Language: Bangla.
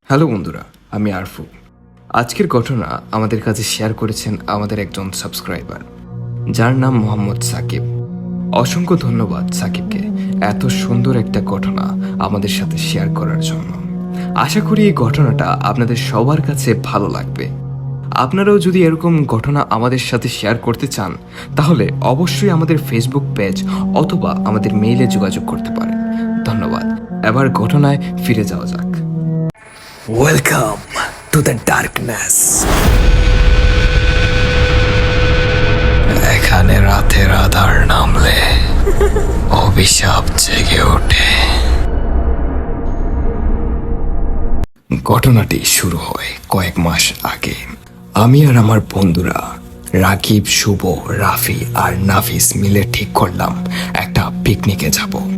হ্যালো বন্ধুরা, আমি আরফু। আজকের ঘটনা আমাদের কাছে শেয়ার করেছেন আমাদের একজন সাবস্ক্রাইবার, যার নাম মোহাম্মদ সাকিব। অসংখ্য ধন্যবাদ সাকিবকে এত সুন্দর একটা ঘটনা আমাদের সাথে শেয়ার করার জন্য। আশা করি এই ঘটনাটা আপনাদের সবার কাছে ভালো লাগবে। আপনারাও যদি এরকম ঘটনা আমাদের সাথে শেয়ার করতে চান, তাহলে অবশ্যই আমাদের ফেসবুক পেজ অথবা আমাদের মেইলে যোগাযোগ করতে পারেন। ধন্যবাদ। এবার ঘটনায় ফিরে যাওয়া যাক। Welcome to the darkness. এখানে রাতের আধার নামলে অভিশাপ জেগে ওঠে। ঘটনাটি শুরু হয় কয়েক মাস আগে। আমি আর আমার বন্ধুরা রাকিব, শুভ, রাফি আর নাফিস মিলে ঠিক করলাম একটা পিকনিকে যাব।